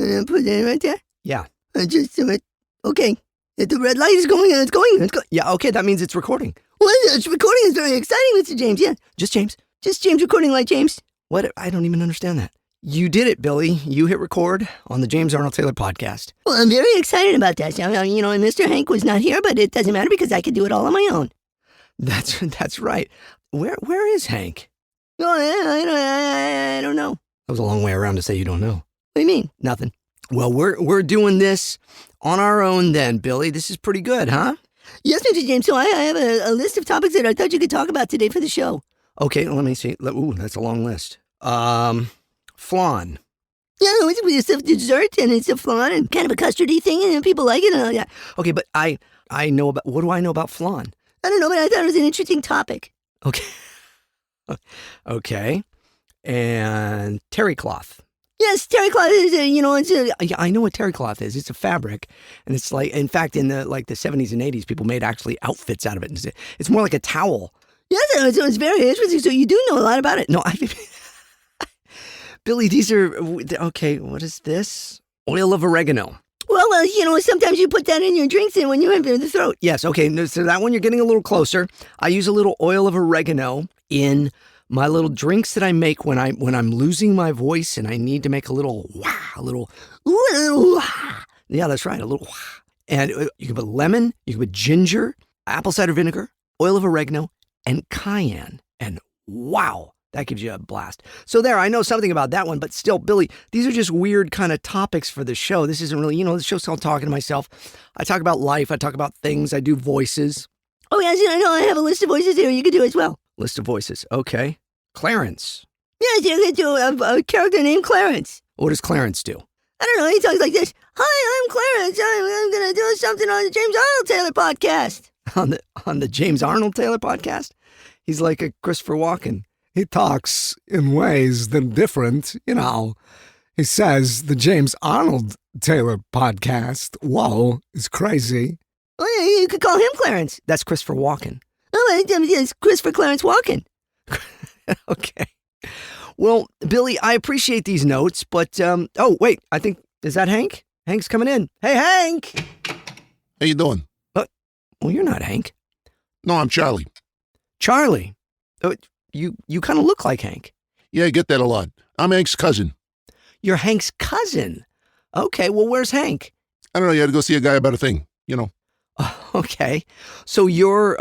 gonna put it right there? Yeah. Just do it. Okay. If the red light is going, it's going. Yeah, okay, that means it's recording. Well, it's recording is very exciting, Mr. James, yeah. Just James. Just James recording like James. What? I don't even understand that. You did it, Billy. You hit record on the James Arnold Taylor podcast. Well, I'm very excited about that. And Mr. Hank was not here, but it doesn't matter because I could do it all on my own. That's right. Where is Hank? Oh, I don't know. That was a long way around to say you don't know. What do you mean? Nothing. Well, we're doing this on our own then, Billy. This is pretty good, huh? Yes, Mr. James. So I have a list of topics that I thought you could talk about today for the show. Okay, let me see. Ooh, that's a long list. Flan. Yeah, it's a dessert and it's a flan and kind of a custardy thing and people like it and all that. Okay, but I know about, what do I know about flan? I don't know, but I thought it was an interesting topic. Okay. Okay. And terry cloth. Yes, terry cloth is Yeah, I know what terry cloth is. It's a fabric, and it's like, in fact, in the 70s and 80s, people made actually outfits out of it. It's more like a towel. Yes, so it's very interesting. So you do know a lot about it. No, Billy, these are okay. What is this? Oil of oregano. Well, sometimes you put that in your drinks and when you have it in the throat. Yes, okay. So that one you're getting a little closer. I use a little oil of oregano in my little drinks that I make when I'm losing my voice and I need to make a little wah, a little wah. Yeah, that's right, a little wah. And you can put lemon, you can put ginger, apple cider vinegar, oil of oregano, and cayenne. And wow, that gives you a blast. So there, I know something about that one, but still, Billy, these are just weird kind of topics for the show. This isn't really, the show's called Talking to Myself. I talk about life, I talk about things, I do voices. Oh, yes, I know, I have a list of voices here you could do as well. List of voices, okay. Clarence. Yes, you could do a character named Clarence. What does Clarence do? I don't know, he talks like this. Hi, I'm Clarence. I'm going to do something on the James Arnold Taylor podcast. On the James Arnold Taylor podcast? He's like a Christopher Walken. He talks in ways that are different, He says the James Arnold Taylor podcast, whoa, is crazy. Oh, yeah, you could call him Clarence. That's Christopher Walken. Oh, it's Christopher Clarence Walken. Okay. Well, Billy, I appreciate these notes, but, oh, wait, I think, is that Hank? Hank's coming in. Hey, Hank! How you doing? Well, you're not Hank. No, I'm Charlie. Charlie? Oh, you kind of look like Hank. Yeah, I get that a lot. I'm Hank's cousin. You're Hank's cousin? Okay, well, where's Hank? I don't know, you had to go see a guy about a thing, Okay. So you're,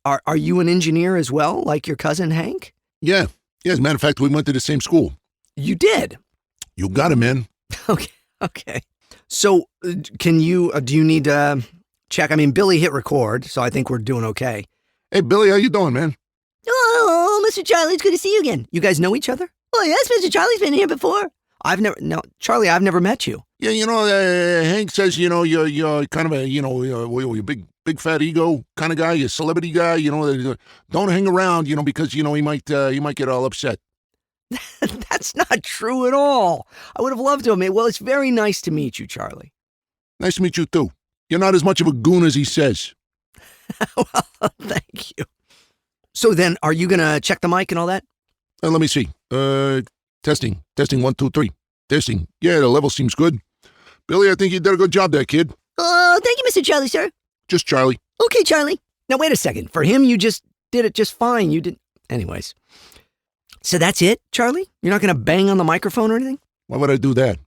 are you an engineer as well, like your cousin Hank? Yeah, as a matter of fact, we went to the same school. You did? You got it, man. Okay. So, do you need to check? I mean, Billy hit record, so I think we're doing okay. Hey, Billy, how you doing, man? Oh, Mr. Charlie, it's good to see you again. You guys know each other? Oh, yes, Mr. Charlie's been here before. Charlie, I've never met you. Yeah, Hank says, you're kind of a, you're big fat ego kind of guy, you're a celebrity guy, don't hang around, because, he might get all upset. That's not true at all. I would have loved to have met. Well, it's very nice to meet you, Charlie. Nice to meet you, too. You're not as much of a goon as he says. Well, thank you. So then, are you going to check the mic and all that? Let me see. Testing, 1, 2, 3. Testing. Yeah, the level seems good. Billy, I think you did a good job there, kid. Oh, thank you, Mr. Charlie, sir. Just Charlie. Okay, Charlie. Now, wait a second. For him, you just did it just fine. You did. Anyways. So that's it, Charlie? You're not going to bang on the microphone or anything? Why would I do that?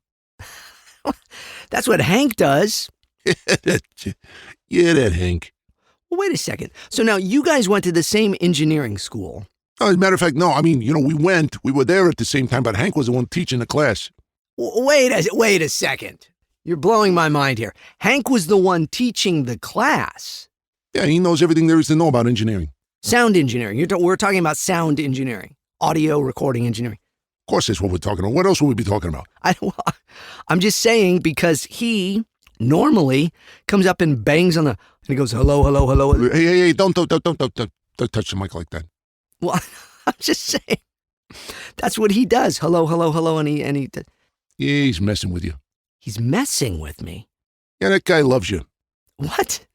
That's what Hank does. Yeah, that Hank. Well, wait a second. So now you guys went to the same engineering school. Oh, as a matter of fact, no. I mean, we were there at the same time, but Hank was the one teaching the class. Wait a second. You're blowing my mind here. Hank was the one teaching the class. Yeah, he knows everything there is to know about engineering. Sound engineering. We're talking about sound engineering. Audio recording engineering. Of course that's what we're talking about. What else would we be talking about? I'm just saying because he normally comes up and bangs on the... And he goes, hello, hello, hello. Hey, don't touch the mic like that. Well, I'm just saying. That's what he does. Hello, hello, hello. And he Yeah, he's messing with you. He's messing with me. Yeah, that guy loves you. What?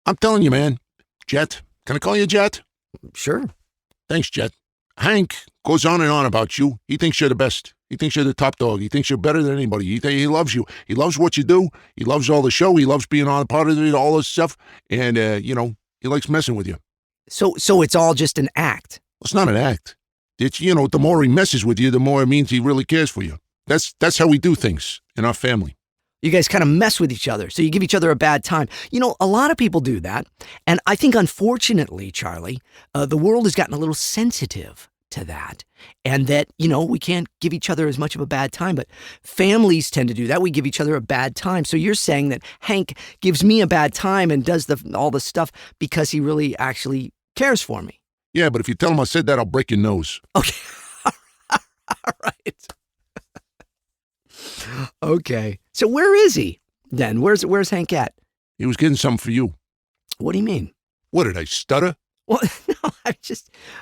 I'm telling you, man. Jet. Can I call you Jet? Sure. Thanks, Jet. Hank goes on and on about you. He thinks you're the best. He thinks you're the top dog. He thinks you're better than anybody. He loves you. He loves what you do. He loves all the show. He loves being on part of it, all this stuff. And, he likes messing with you. So it's all just an act. It's not an act. It's, the more he messes with you, the more it means he really cares for you. That's how we do things in our family. You guys kind of mess with each other, so you give each other a bad time. A lot of people do that. And I think, unfortunately, Charlie, the world has gotten a little sensitive to that. And that, we can't give each other as much of a bad time, but families tend to do that. We give each other a bad time. So you're saying that Hank gives me a bad time and does all the stuff because he really actually cares for me. Yeah, but if you tell him I said that, I'll break your nose. Okay. All right. Okay. So where is he then? Where's Hank at? He was getting something for you. What do you mean? What, did I stutter? Well,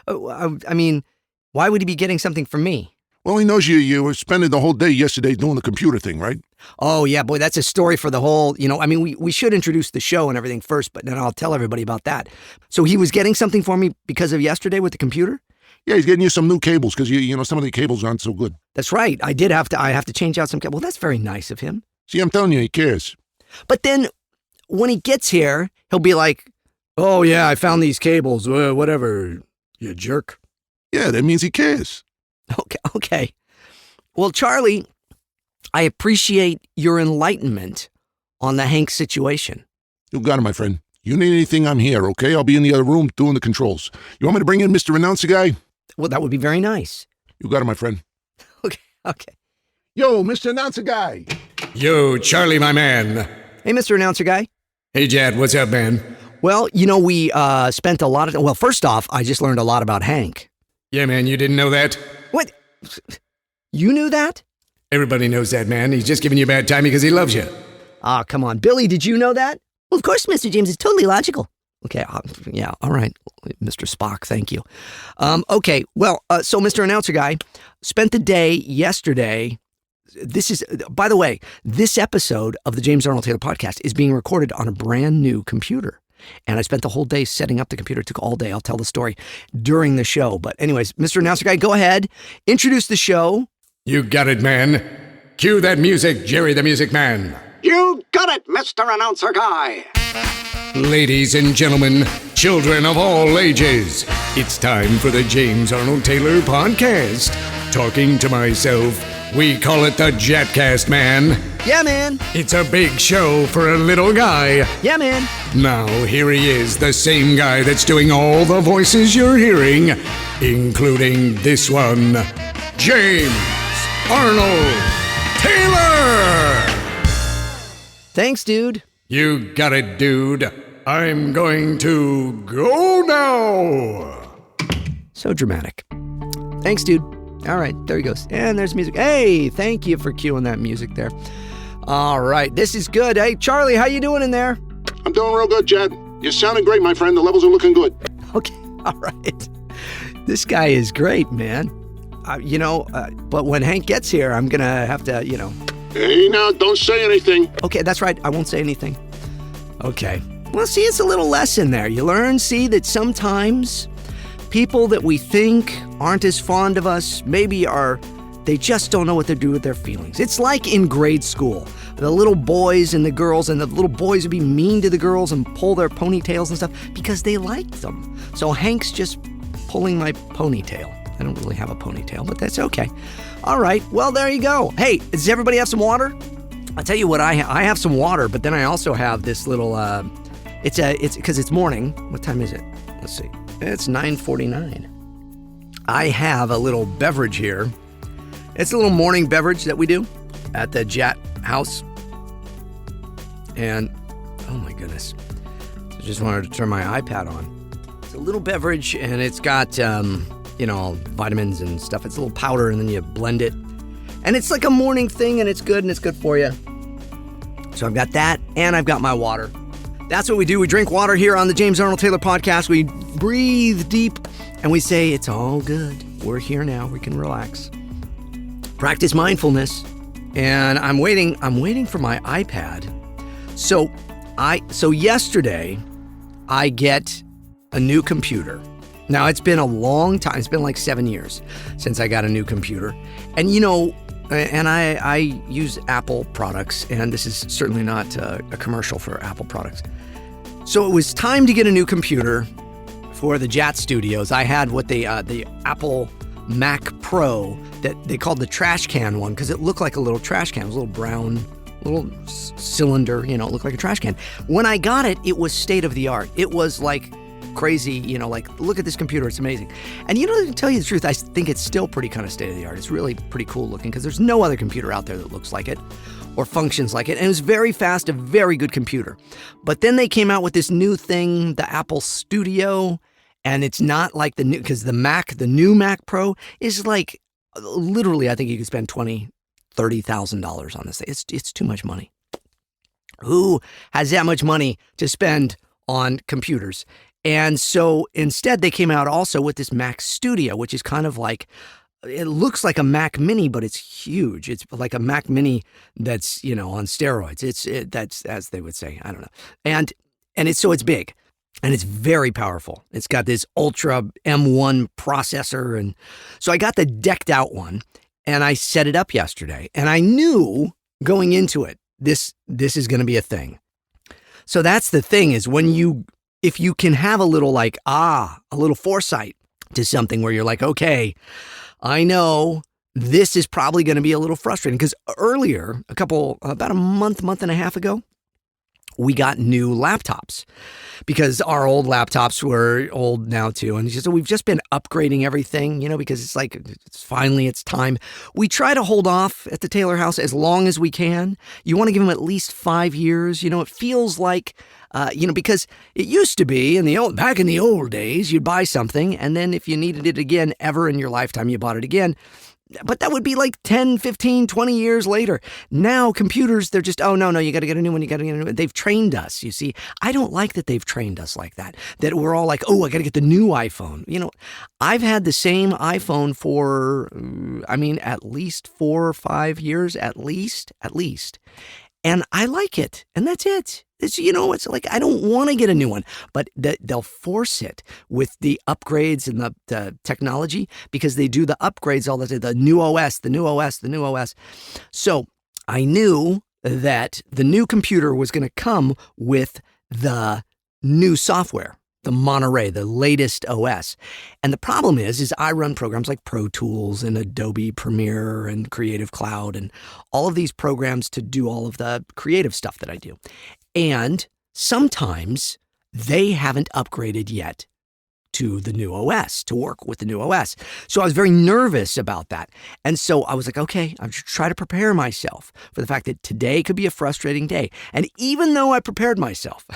no, I mean, why would he be getting something from me? Well, he knows you were spending the whole day yesterday doing the computer thing, right? Oh, yeah, boy, that's a story for the whole, we should introduce the show and everything first, but then I'll tell everybody about that. So he was getting something for me because of yesterday with the computer? Yeah, he's getting you some new cables because, some of the cables aren't so good. That's right. I have to change out some cables. Well, that's very nice of him. See, I'm telling you, he cares. But then when he gets here, he'll be like, oh, yeah, I found these cables. Whatever, you jerk. Yeah, that means he cares. Okay. Well, Charlie, I appreciate your enlightenment on the Hank situation. You got it, my friend. You need anything, I'm here, okay? I'll be in the other room doing the controls. You want me to bring in Mr. Announcer Guy? Well, that would be very nice. You got it, my friend. Okay. Yo, Mr. Announcer Guy. Yo, Charlie, my man. Hey, Mr. Announcer Guy. Hey, Jad, what's up, man? Well, we spent a lot of... Well, first off, I just learned a lot about Hank. Yeah, man, you didn't know that? What? You knew that? Everybody knows that, man. He's just giving you a bad time because he loves you. Ah, come on. Billy, did you know that? Well, of course, Mr. James. It's totally logical. Okay, yeah, all right. Mr. Spock, thank you. Okay, well, so Mr. Announcer Guy spent the day yesterday. This is, by the way, this episode of the James Arnold Taylor podcast is being recorded on a brand new computer. And I spent the whole day setting up the computer. It took all day. I'll tell the story during the show. But anyways, Mr. Announcer Guy, go ahead. Introduce the show. You got it, man. Cue that music, Jerry the Music Man. You got it, Mr. Announcer Guy. Ladies and gentlemen, children of all ages, it's time for the James Arnold Taylor podcast. Talking to myself, we call it the JATcast, man. Yeah, man. It's a big show for a little guy. Yeah, man. Now, here he is, the same guy that's doing all the voices you're hearing, including this one, James Arnold Taylor! Thanks, dude. You got it, dude. I'm going to go now. So dramatic. Thanks, dude. All right, there he goes. And there's music. Hey, thank you for cueing that music there. All right, this is good. Hey, Charlie, how you doing in there? I'm doing real good, Jed. You're sounding great, my friend. The levels are looking good. Okay, all right. This guy is great, man. But when Hank gets here, I'm going to have to, Hey, now, don't say anything. Okay, that's right. I won't say anything. Okay. Well, see, it's a little lesson there. You learn, see, that sometimes people that we think aren't as fond of us they just don't know what to do with their feelings. It's like in grade school. The little boys and the girls, and the little boys would be mean to the girls and pull their ponytails and stuff because they liked them. So Hank's just pulling my ponytail. I don't really have a ponytail, but that's okay. All right, well, there you go. Hey, does everybody have some water? I'll tell you what, I have some water, but then I also have this little, it's because it's morning. What time is it? Let's see. It's 9:49. I have a little beverage here. It's a little morning beverage that we do at the JAT house. And, oh my goodness. I just wanted to turn my iPad on. It's a little beverage, and it's got, vitamins and stuff. It's a little powder, and then you blend it. And it's like a morning thing, and it's good for you. So I've got that, and I've got my water. That's what we do. We drink water here on the James Arnold Taylor podcast. We breathe deep, and we say, it's all good. We're here now. We can relax. Practice mindfulness. And I'm waiting for my iPad. So yesterday, I get a new computer. Now, it's been a long time. It's been like 7 years since I got a new computer. And, and I use Apple products, and this is certainly not a commercial for Apple products. So it was time to get a new computer for the JAT Studios. I had what the Apple Mac Pro that they called the trash can one because it looked like a little trash can. It was a little brown, little cylinder, it looked like a trash can. When I got it, it was state of the art. It was like crazy, look at this computer, it's amazing. And to tell you the truth, I think it's still pretty kind of state of the art. It's really pretty cool looking because there's no other computer out there that looks like it or functions like it. And it was very fast, a very good computer. But then they came out with this new thing, the Apple Studio, and it's not like the new, because the new Mac Pro is like, literally, I think you could spend $20,000, $30,000 on this thing. It's too much money. Who has that much money to spend on computers? And so instead, they came out also with this Mac Studio, which is kind of like, it looks like a Mac Mini, but it's huge. It's like a Mac Mini that's, on steroids. That's, as they would say, I don't know. And it's big and it's very powerful. It's got this Ultra M1 processor. And so I got the decked out one and I set it up yesterday and I knew going into it, this is going to be a thing. So that's the thing is if you can have a little a little foresight to something where you're like, okay, I know this is probably going to be a little frustrating because earlier, about a month and a half ago, we got new laptops because our old laptops were old now too. And so we've just been upgrading everything, because it's time. We try to hold off at the Taylor house as long as we can. You want to give them at least 5 years. It feels like, because it used to be back in the old days, you'd buy something and then if you needed it again ever in your lifetime, you bought it again. But that would be like 10, 15, 20 years later. Now computers, they're just, oh, no, you got to get a new one. You got to get a new one. They've trained us, you see. I don't like that they've trained us like that we're all like, oh, I got to get the new iPhone. I've had the same iPhone for, at least 4 or 5 years, at least. And I like it. And that's it. It's like, I don't want to get a new one, but they'll force it with the upgrades and the technology because they do the upgrades all the time, the new OS. So I knew that the new computer was going to come with the new software, the Monterey, the latest OS. And the problem is I run programs like Pro Tools and Adobe Premiere and Creative Cloud and all of these programs to do all of the creative stuff that I do. And sometimes they haven't upgraded yet to the new OS, to work with the new OS. So I was very nervous about that. And so I was like, okay, I'm just trying to prepare myself for the fact that today could be a frustrating day. And even though I prepared myself,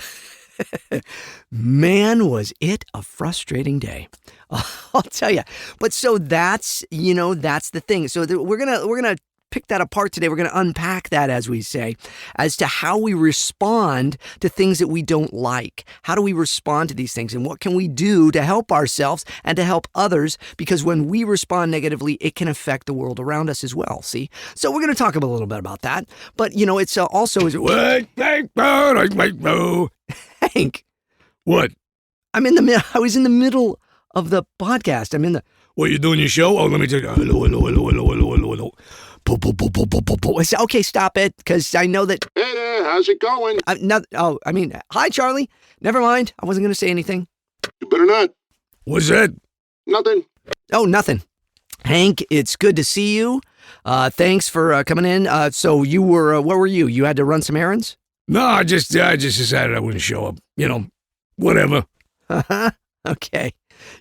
man, was it a frustrating day. I'll tell you. But so that's the thing. So we're going to pick that apart today. We're going to unpack that, as we say, as to how we respond to things that we don't like. How do we respond to these things? And what can we do to help ourselves and to help others? Because when we respond negatively, it can affect the world around us as well. See? So we're going to talk a little bit about that. But, it's also... Hank. What? I was in the middle of the podcast. What, you doing your show? Oh, let me tell you. Hello. Okay, stop it, because I know that... Hey there, how's it going? Hi, Charlie. Never mind. I wasn't going to say anything. You better not. What's that? Nothing. Oh, nothing. Hank, it's good to see you. Thanks for coming in. So you were, where were you? You had to run some errands? No, I just decided I wouldn't show up. Whatever. Okay.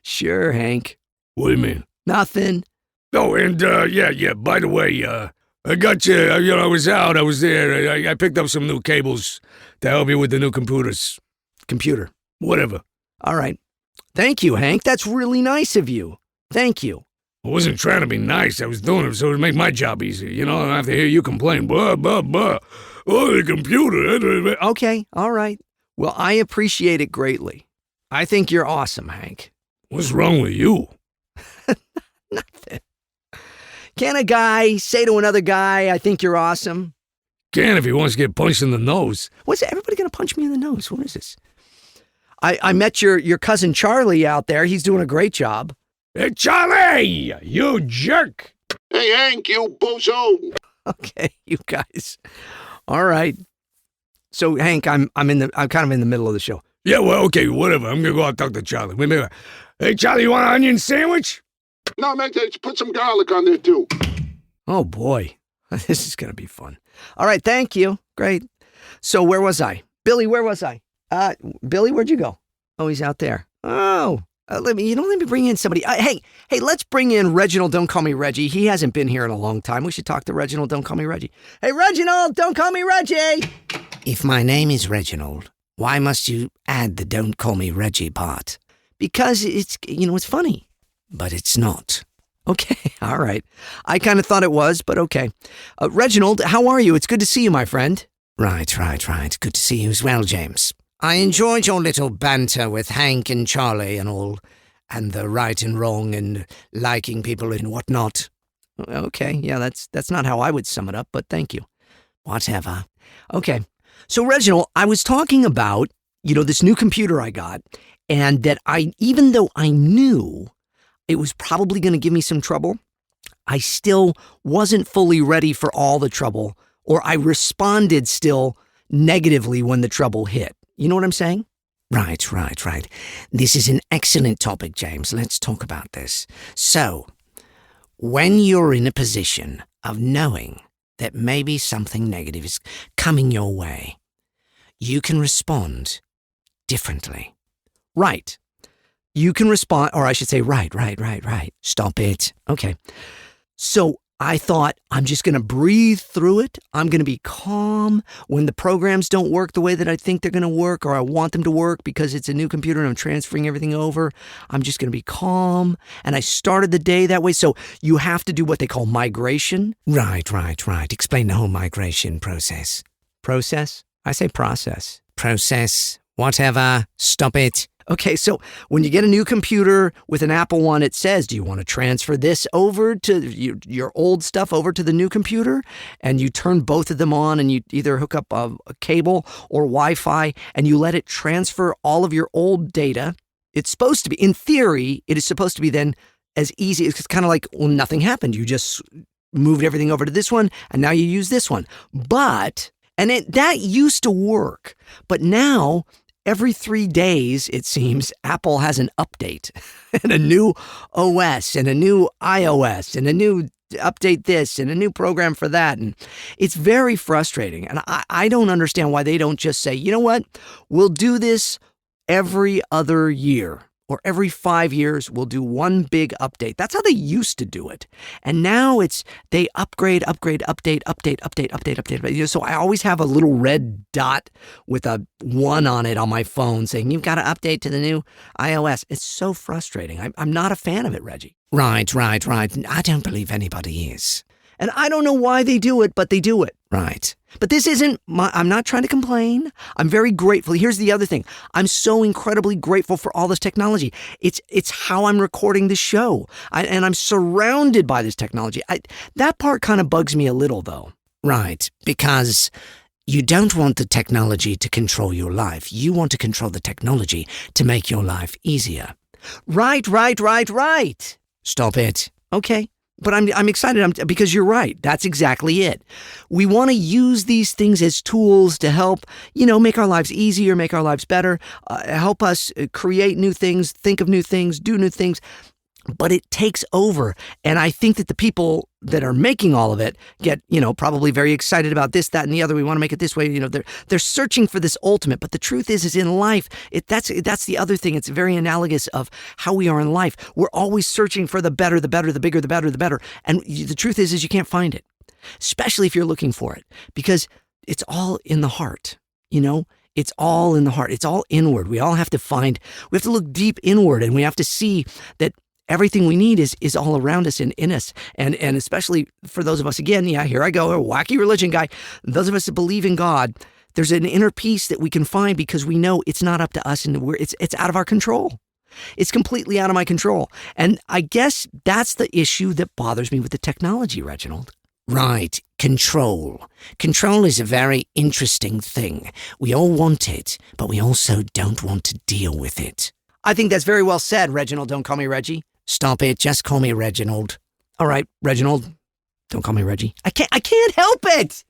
Sure, Hank. What do you mean? Nothing. Oh, and, yeah, by the way, I got you, I was out, I was there, I picked up some new cables to help you with the new Computer. Whatever. All right. Thank you, Hank. That's really nice of you. Thank you. I wasn't trying to be nice, I was doing it so it would make my job easier, I don't have to hear you complain, oh, the computer. Okay, all right. Well, I appreciate it greatly. I think you're awesome, Hank. What's wrong with you? Nothing. Can a guy say to another guy, I think you're awesome? Can if he wants to get punched in the nose. What's everybody going to punch me in the nose? What is this? I met your cousin Charlie out there. He's doing a great job. Hey, Charlie, you jerk. Hey, Hank, you bozo. Okay, you guys. All right. So Hank, I'm kind of in the middle of the show. Yeah, well, okay, whatever. I'm gonna go out and talk to Charlie. Wait a minute. Hey, Charlie, you want an onion sandwich? No, man, put some garlic on there, too. Oh boy, this is gonna be fun. All right, thank you. Great. So where was I? Billy, where was I? Billy, where'd you go? Oh, he's out there. Oh, let me bring in somebody. Hey, let's bring in Reginald. Don't call me Reggie. He hasn't been here in a long time. We should talk to Reginald. Don't call me Reggie. Hey, Reginald, don't call me Reggie. If my name is Reginald, why must you add the don't call me Reggie part? Because it's funny. But it's not. Okay, all right. I kind of thought it was, but okay. Reginald, how are you? It's good to see you, my friend. Right. Good to see you as well, James. I enjoyed your little banter with Hank and Charlie and all, and the right and wrong and liking people and whatnot. Okay, yeah, that's not how I would sum it up, but thank you. Whatever. Okay, so Reginald, I was talking about, this new computer I got, and that even though I knew it was probably going to give me some trouble, I still wasn't fully ready for all the trouble, or I responded still negatively when the trouble hit. You know what I'm saying? Right. This is an excellent topic, James. Let's talk about this. So, when you're in a position of knowing that maybe something negative is coming your way, you can respond differently. Right. You can respond, or I should say, right. Stop it. Okay. So I thought, I'm just going to breathe through it. I'm going to be calm when the programs don't work the way that I think they're going to work, or I want them to work because it's a new computer and I'm transferring everything over. I'm just going to be calm. And I started the day that way. So you have to do what they call migration. Right. Explain the whole migration process. Process? I say process. Process. Whatever. Stop it. Okay, so when you get a new computer with an Apple one, it says, do you want to transfer this over to your old stuff over to the new computer? And you turn both of them on and you either hook up a cable or Wi-Fi and you let it transfer all of your old data. It's supposed to be, in theory, it is supposed to be then as easy. It's kind of like, well, nothing happened. You just moved everything over to this one and now you use this one. But, that used to work. But now, every 3 days, it seems, Apple has an update and a new OS and a new iOS and a new update this and a new program for that. And it's very frustrating. And I don't understand why they don't just say, you know what, we'll do this every other year. Or every 5 years, we'll do one big update. That's how they used to do it. And now they upgrade, update. So I always have a little red dot with a 1 on it on my phone saying, you've got to update to the new iOS. It's so frustrating. I'm not a fan of it, Reggie. Right. I don't believe anybody is. And I don't know why they do it, but they do it. Right. But this isn't I'm not trying to complain. I'm very grateful. Here's the other thing. I'm so incredibly grateful for all this technology. It's how I'm recording the show. And I'm surrounded by this technology. That part kind of bugs me a little, though. Right. Because you don't want the technology to control your life. You want to control the technology to make your life easier. Right. Stop it. Okay. But I'm excited because you're right. That's exactly it. We want to use these things as tools to help, make our lives easier, make our lives better, help us create new things, think of new things, do new things. But it takes over. And I think that the people that are making all of it get, probably very excited about this, that, and the other. We want to make it this way. They're searching for this ultimate. But the truth is in life, that's the other thing. It's very analogous of how we are in life. We're always searching for the better, the better, the bigger, the better, the better. And the truth is you can't find it, especially if you're looking for it, because it's all in the heart, It's all in the heart. It's all inward. We have to look deep inward, and we have to see that everything we need is all around us and in us. And especially for those of us, again, here I go, a wacky religion guy. Those of us that believe in God, there's an inner peace that we can find because we know it's not up to us and it's out of our control. It's completely out of my control. And I guess that's the issue that bothers me with the technology, Reginald. Right, control. Control is a very interesting thing. We all want it, but we also don't want to deal with it. I think that's very well said, Reginald. Don't call me Reggie. Stop it, just call me Reginald. All right, Reginald. Don't call me Reggie. I can't help it.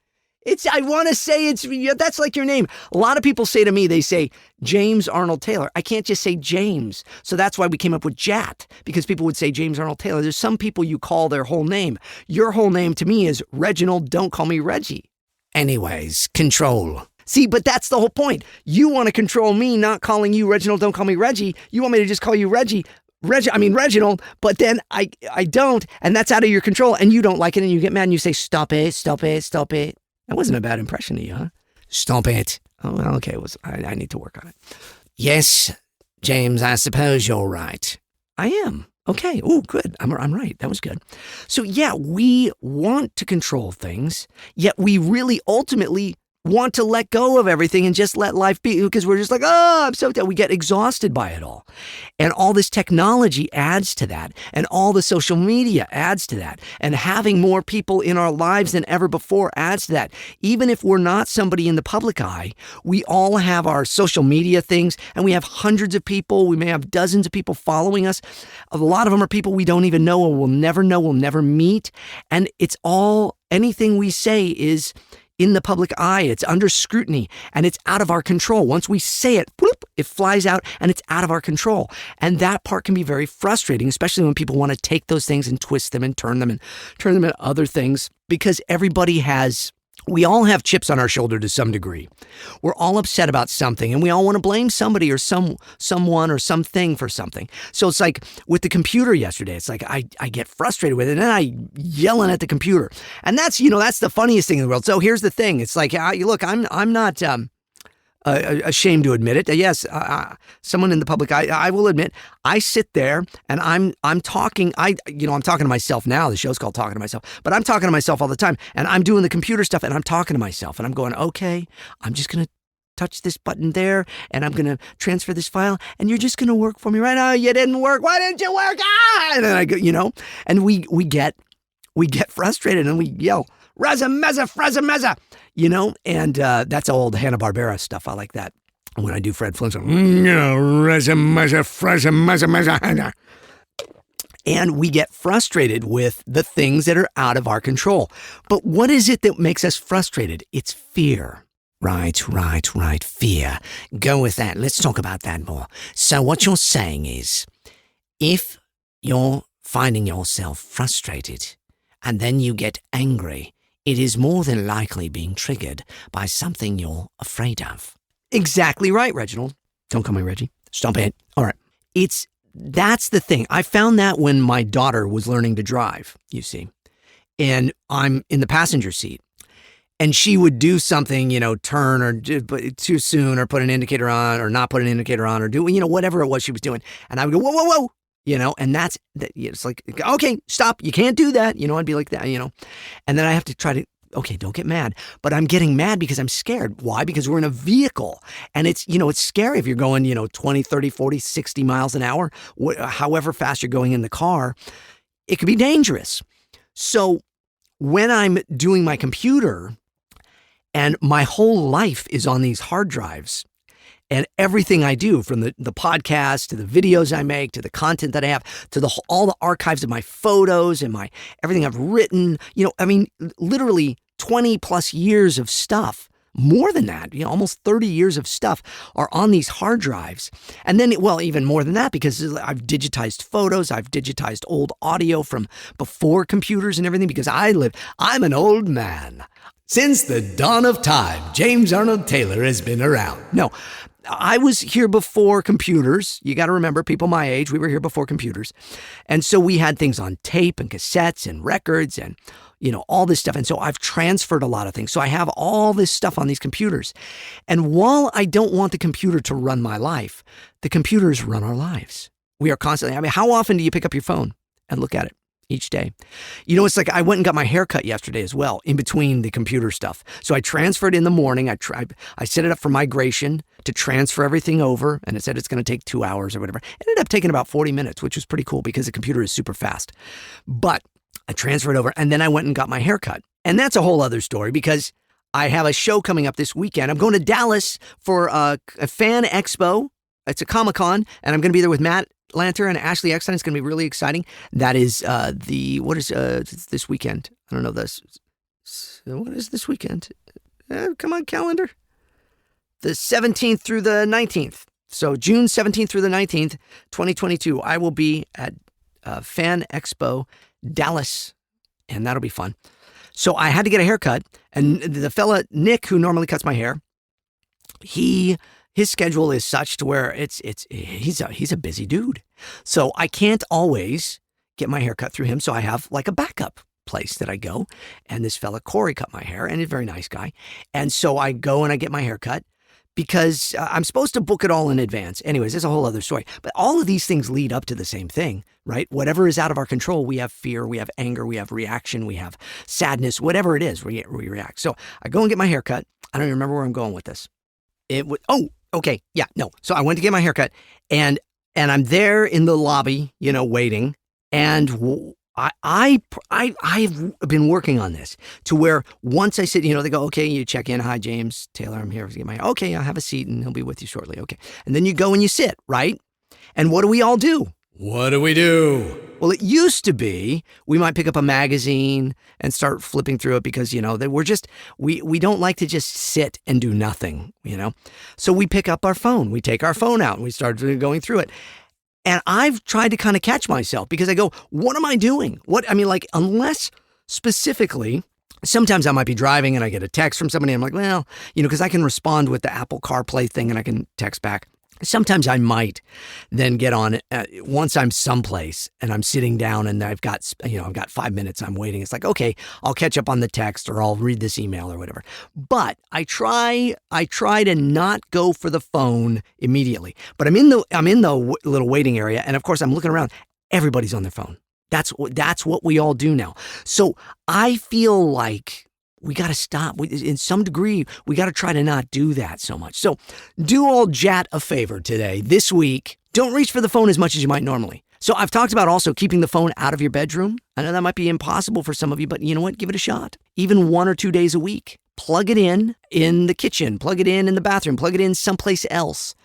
I want to say that's like your name. A lot of people say to me, they say James Arnold Taylor. I can't just say James. So that's why we came up with JAT, because people would say James Arnold Taylor. There's some people you call their whole name. Your whole name to me is Reginald. Don't call me Reggie. Anyways, control. See, but that's the whole point. You want to control me, not calling you Reginald. Don't call me Reggie. You want me to just call you Reginald, but then I don't, and that's out of your control, and you don't like it, and you get mad, and you say, stop it, stop it, stop it. That wasn't a bad impression of you, huh? Stop it. Oh, well, okay. I need to work on it. Yes, James, I suppose you're right. I am. Okay. Oh, good. I'm right. That was good. So, yeah, we want to control things, yet we really ultimately want to let go of everything and just let life be, because we're just like, oh, I'm so dead. We get exhausted by it all. And all this technology adds to that. And all the social media adds to that. And having more people in our lives than ever before adds to that. Even if we're not somebody in the public eye, we all have our social media things, and we have hundreds of people. We may have dozens of people following us. A lot of them are people we don't even know or will never meet. And it's all, anything we say is in the public eye. It's under scrutiny, and it's out of our control. Once we say it, whoop, it flies out, and it's out of our control. And that part can be very frustrating, especially when people want to take those things and twist them and turn them into other things, because we all have chips on our shoulder to some degree. We're all upset about something, and we all want to blame somebody or someone or something for something. So it's like with the computer yesterday, it's like I get frustrated with it, and then I yelling at the computer. And that's the funniest thing in the world. So here's the thing. It's like, look, I'm not ashamed to admit it. Yes, someone in the public eye, I will admit, I sit there and I'm talking. I'm talking to myself now. The show's called Talking to Myself, but I'm talking to myself all the time, and I'm doing the computer stuff, and I'm talking to myself, and I'm going, okay, I'm just gonna touch this button there, and I'm gonna transfer this file, and you're just gonna work for me right now. You didn't work. Why didn't you work? And then I go, and we get frustrated, and we yell, Reza Meza, Freza Meza. And that's old Hanna-Barbera stuff. I like that. When I do Fred Flintstone, and we get frustrated with the things that are out of our control. But what is it that makes us frustrated? It's fear. Right. Fear. Go with that. Let's talk about that more. So what you're saying is, if you're finding yourself frustrated and then you get angry, it is more than likely being triggered by something you're afraid of. Exactly right, Reginald. Don't call me Reggie. Stop it. All right. That's the thing. I found that when my daughter was learning to drive, you see, and I'm in the passenger seat, and she would do something, turn or too soon, or put an indicator on, or not put an indicator on, or do, whatever it was she was doing. And I would go, whoa, whoa, whoa. And it's like, okay, stop. You can't do that. I'd be like that, and then I have to try to, okay, don't get mad. But I'm getting mad because I'm scared. Why? Because we're in a vehicle, and it's scary if you're going, 20, 30, 40, 60 miles an hour, however fast you're going in the car, it could be dangerous. So when I'm doing my computer and my whole life is on these hard drives, and everything I do, from the podcast to the videos I make to the content that I have to all the archives of my photos and everything I've written, literally 20 plus years of stuff, more than that, almost 30 years of stuff are on these hard drives. And then, even more than that, because I've digitized photos, I've digitized old audio from before computers and everything, because I'm an old man. Since the dawn of time, James Arnold Taylor has been around. No, I was here before computers. You got to remember, people my age, we were here before computers. And so we had things on tape and cassettes and records and, all this stuff. And so I've transferred a lot of things. So I have all this stuff on these computers. And while I don't want the computer to run my life, the computers run our lives. We are constantly, how often do you pick up your phone and look at it? Each day. It's like I went and got my hair cut yesterday as well, in between the computer stuff. So I transferred in the morning. I set it up for migration to transfer everything over, and it said it's going to take 2 hours or whatever. It ended up taking about 40 minutes, which was pretty cool because the computer is super fast. But I transferred over, and then I went and got my hair cut. And that's a whole other story because I have a show coming up this weekend. I'm going to Dallas for a fan expo. It's a Comic-Con, and I'm going to be there with Matt Lanter and Ashley Eckstein. It's going to be really exciting. That is this weekend? I don't know this. What is this weekend? Come on, calendar. The 17th through the 19th. So June 17th through the 19th, 2022, I will be at Fan Expo Dallas, and that'll be fun. So I had to get a haircut, and the fella, Nick, who normally cuts my hair, his schedule is such to where he's a busy dude. So I can't always get my hair cut through him. So I have like a backup place that I go, and this fella, Corey, cut my hair, and he's a very nice guy. And so I go and I get my hair cut because I'm supposed to book it all in advance. Anyways, there's a whole other story. But all of these things lead up to the same thing, right? Whatever is out of our control, we have fear, we have anger, we have reaction, we have sadness, whatever it is, we react. So I go and get my hair cut. I don't even remember where I'm going with this. So I went to get my hair cut, and I'm there in the lobby, waiting, and I've been working on this to where once I sit, they go, okay, you check in. Hi, James Taylor. I'm here to get my, okay, I'll have a seat and he'll be with you shortly. Okay. And then you go and you sit, right? And what do we all do? What do we do? Well, it used to be we might pick up a magazine and start flipping through it because, that we're just, we don't like to just sit and do nothing, So we pick up our phone. We take our phone out and we start going through it. And I've tried to kind of catch myself because I go, what am I doing? Unless specifically, sometimes I might be driving and I get a text from somebody. And I'm like, well, because I can respond with the Apple CarPlay thing and I can text back. Sometimes I might then get on once I'm someplace and I'm sitting down and I've got 5 minutes, I'm waiting. It's like, okay, I'll catch up on the text or I'll read this email or whatever. But I try to not go for the phone immediately. But I'm in the little waiting area, and of course I'm looking around. Everybody's on their phone. That's what we all do now. So I feel like we got to stop. In some degree, we got to try to not do that so much. So do old JAT a favor today. This week, don't reach for the phone as much as you might normally. So I've talked about also keeping the phone out of your bedroom. I know that might be impossible for some of you, but you know what? Give it a shot. Even 1 or 2 days a week. Plug it in the kitchen. Plug it in the bathroom. Plug it in someplace else.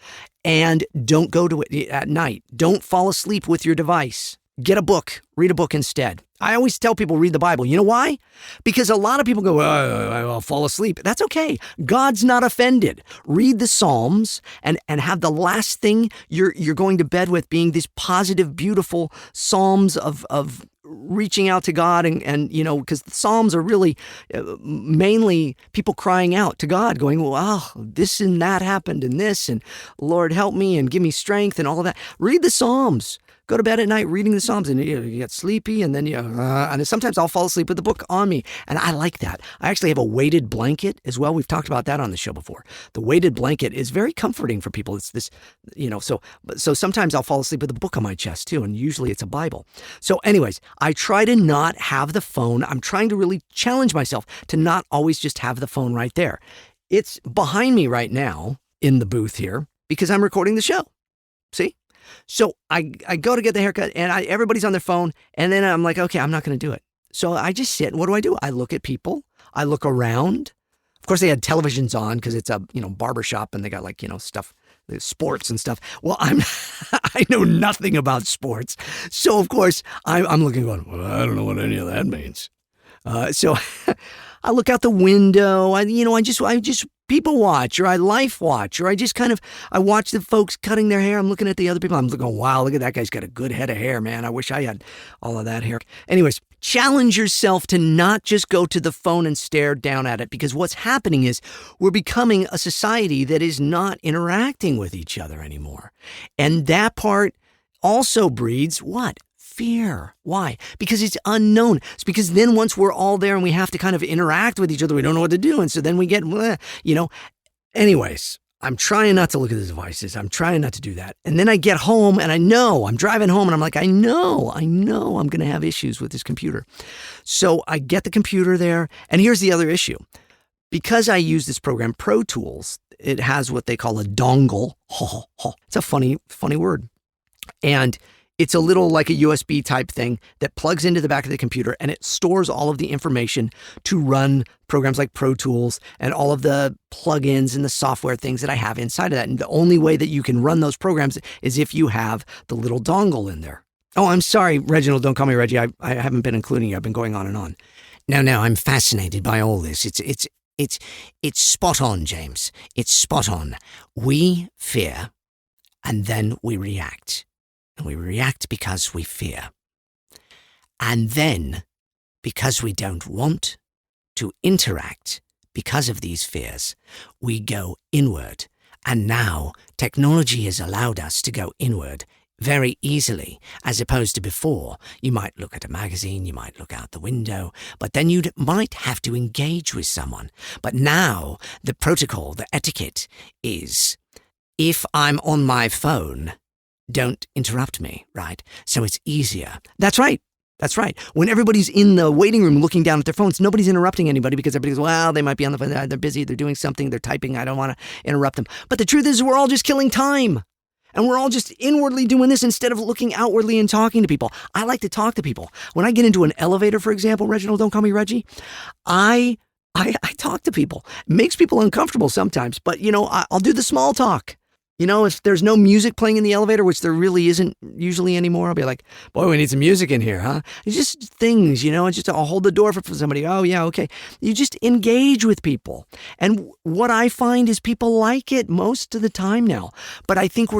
And don't go to it at night. Don't fall asleep with your device. Get a book. Read a book instead. I always tell people read the Bible. You know why? Because a lot of people go, I'll fall asleep. That's okay. God's not offended. Read the Psalms and have the last thing you're going to bed with being these positive, beautiful Psalms of reaching out to God and because the Psalms are really mainly people crying out to God, going, wow, this and that happened and this, and Lord, help me and give me strength and all of that. Read the Psalms. Go to bed at night reading the Psalms, and you get sleepy, and then and sometimes I'll fall asleep with the book on me, and I like that. I actually have a weighted blanket as well. We've talked about that on the show before. The weighted blanket is very comforting for people. It's this, so sometimes I'll fall asleep with a book on my chest too, and usually it's a Bible. So anyways, I try to not have the phone. I'm trying to really challenge myself to not always just have the phone right there. It's behind me right now in the booth here because I'm recording the show. See? So I go to get the haircut and everybody's on their phone, and then I'm like, okay, I'm not going to do it. So I just sit. What do? I look at people. I look around. Of course, they had televisions on because it's a barbershop and they got stuff, sports and stuff. Well, I know nothing about sports, so of course I'm looking going, well, I don't know what any of that means. So I look out the window. I just people watch, or I life watch, or I watch the folks cutting their hair. I'm looking at the other people. I'm looking, wow, look at that guy's got a good head of hair, man. I wish I had all of that hair. Anyways, challenge yourself to not just go to the phone and stare down at it, because what's happening is we're becoming a society that is not interacting with each other anymore. And that part also breeds what? Fear. Why? Because it's unknown. It's because then once we're all there and we have to kind of interact with each other, we don't know what to do. And so then we get, Anyways, I'm trying not to look at the devices. I'm trying not to do that. And then I get home and I know I'm driving home and I'm like, I know I'm going to have issues with this computer. So I get the computer there. And here's the other issue. Because I use this program, Pro Tools, it has what they call a dongle. It's a funny word. And It's a little like a USB type thing that plugs into the back of the computer, and it stores all of the information to run programs like Pro Tools and all of the plugins and the software things that I have inside of that. And the only way that you can run those programs is if you have the little dongle in there. Oh, I'm sorry, Reginald. Don't call me Reggie. I haven't been including you. I've been going on and on. No, I'm fascinated by all this. It's spot on, James. It's spot on. We fear, and then we react. And we react because we fear. And then, because we don't want to interact because of these fears, we go inward. And now, technology has allowed us to go inward very easily, as opposed to before. You might look at a magazine, you might look out the window, but then you might have to engage with someone. But now, the protocol, the etiquette is, if I'm on my phone, don't interrupt me, right? So it's easier. That's right. That's right. When everybody's in the waiting room looking down at their phones, nobody's interrupting anybody because everybody goes, well, they might be on the phone. They're busy. They're doing something. They're typing. I don't want to interrupt them. But the truth is we're all just killing time. And we're all just inwardly doing this instead of looking outwardly and talking to people. I like to talk to people. When I get into an elevator, for example, Reginald, don't call me Reggie, I talk to people. It makes people uncomfortable sometimes, but, I'll do the small talk. If there's no music playing in the elevator, which there really isn't usually anymore, I'll be like, boy, we need some music in here, huh? It's just things, I'll hold the door for somebody. Oh, yeah, okay. You just engage with people. And what I find is people like it most of the time now. But I think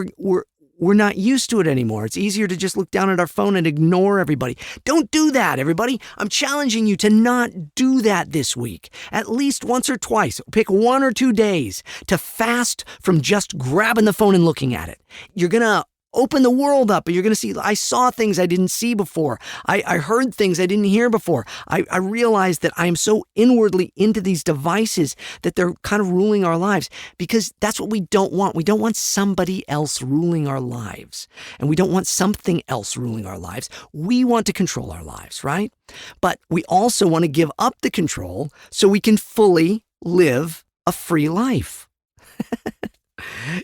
we're not used to it anymore. It's easier to just look down at our phone and ignore everybody. Don't do that, everybody. I'm challenging you to not do that this week. At least once or twice. Pick 1 or 2 days to fast from just grabbing the phone and looking at it. You're going to open the world up and you're going to see, I saw things I didn't see before. I heard things I didn't hear before. I realized that I am so inwardly into these devices that they're kind of ruling our lives, because that's what we don't want. We don't want somebody else ruling our lives, and we don't want something else ruling our lives. We want to control our lives, right? But we also want to give up the control so we can fully live a free life.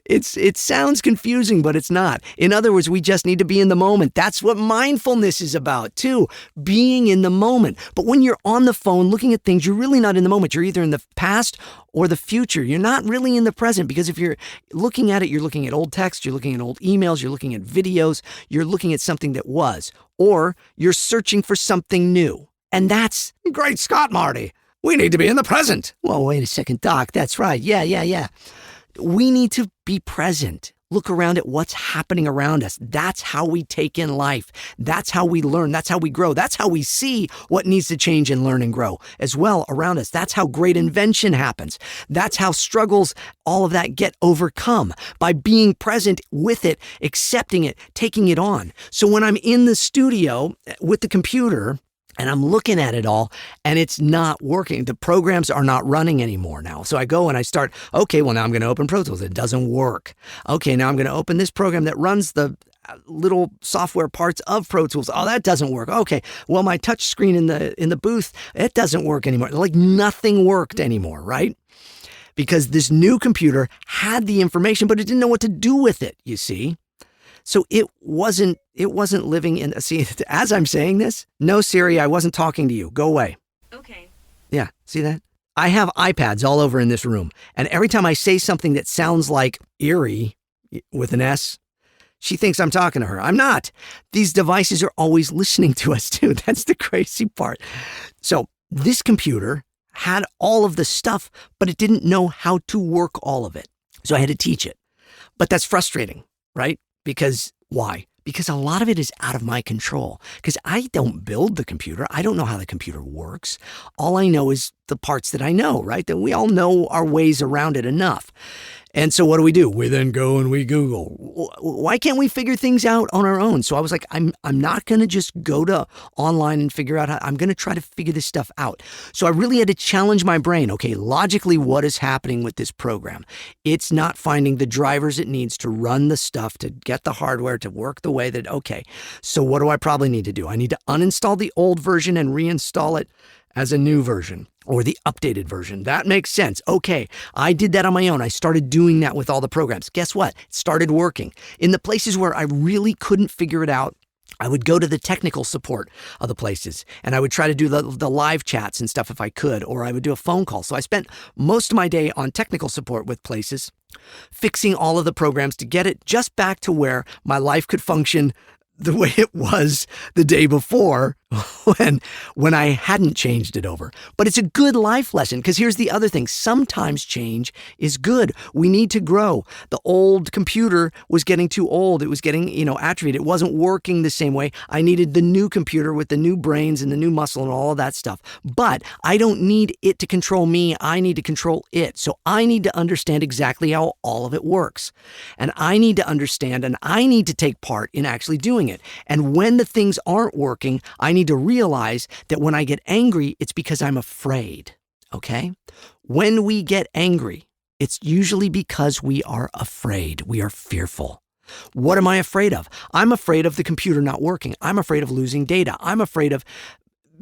It sounds confusing, but it's not. In other words, we just need to be in the moment. That's what mindfulness is about, too. Being in the moment. But when you're on the phone looking at things, you're really not in the moment. You're either in the past or the future. You're not really in the present, because if you're looking at it, you're looking at old text, you're looking at old emails, you're looking at videos, you're looking at something that was, or you're searching for something new. And that's, great Scott, Marty. We need to be in the present. Well, wait a second, Doc. That's right. Yeah. We need to be present. Look around at what's happening around us. That's how we take in life. That's how we learn. That's how we grow. That's how we see what needs to change and learn and grow as well around us. That's how great invention happens. That's how struggles, all of that, get overcome by being present with it, accepting it, taking it on. So when I'm in the studio with the computer, and I'm looking at it all, and it's not working. The programs are not running anymore now. So I go and I start, okay, well, now I'm going to open Pro Tools. It doesn't work. Okay, now I'm going to open this program that runs the little software parts of Pro Tools. Oh, that doesn't work. Okay, well, my touch screen in the booth, it doesn't work anymore. Like nothing worked anymore, right? Because this new computer had the information, but it didn't know what to do with it, you see? So it wasn't living in, see, as I'm saying this, no, Siri, I wasn't talking to you. Go away. Okay. Yeah, see that? I have iPads all over in this room. And every time I say something that sounds like Erie with an S, she thinks I'm talking to her. I'm not. These devices are always listening to us too. That's the crazy part. So this computer had all of the stuff, but it didn't know how to work all of it. So I had to teach it. But that's frustrating, right? Because why? Because a lot of it is out of my control. Because I don't build the computer. I don't know how the computer works. All I know is the parts that I know, right? That we all know our ways around it enough. And so what do? We then go and we Google. Why can't we figure things out on our own? So I was like, I'm not going to just go to online and figure out how. I'm going to try to figure this stuff out. So I really had to challenge my brain. Okay, logically, what is happening with this program? It's not finding the drivers it needs to run the stuff, to get the hardware to work the way that, okay, so what do I probably need to do? I need to uninstall the old version and reinstall it as a new version, or the updated version. That makes sense. Okay, I did that on my own. I started doing that with all the programs. Guess what? It started working. In the places where I really couldn't figure it out, I would go to the technical support of the places, and I would try to do the live chats and stuff if I could, or I would do a phone call. So I spent most of my day on technical support with places, fixing all of the programs to get it just back to where my life could function the way it was the day before when I hadn't changed it over. But it's a good life lesson, because here's the other thing. Sometimes change is good. We need to grow. The old computer was getting too old. It was getting, atrophied. It wasn't working the same way. I needed the new computer with the new brains and the new muscle and all of that stuff. But I don't need it to control me. I need to control it. So I need to understand exactly how all of it works. And I need to understand, and I need to take part in actually doing it. And when the things aren't working, I need to realize that when I get angry, it's because I'm afraid, okay? When we get angry, it's usually because we are afraid. We are fearful. What am I afraid of? I'm afraid of the computer not working. I'm afraid of losing data. I'm afraid of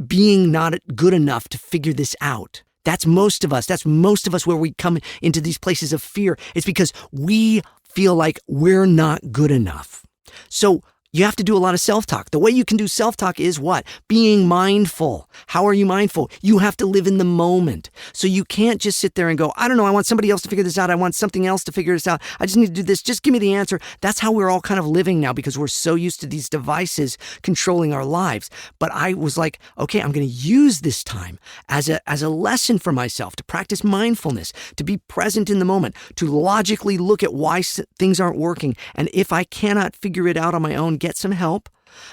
being not good enough to figure this out. That's most of us. That's most of us where we come into these places of fear. It's because we feel like we're not good enough. So you have to do a lot of self-talk. The way you can do self-talk is what? Being mindful. How are you mindful? You have to live in the moment. So you can't just sit there and go, I don't know, I want somebody else to figure this out. I want something else to figure this out. I just need to do this. Just give me the answer. That's how we're all kind of living now, because we're so used to these devices controlling our lives. But I was like, okay, I'm going to use this time as a lesson for myself, to practice mindfulness, to be present in the moment, to logically look at why things aren't working. And if I cannot figure it out on my own, get some help,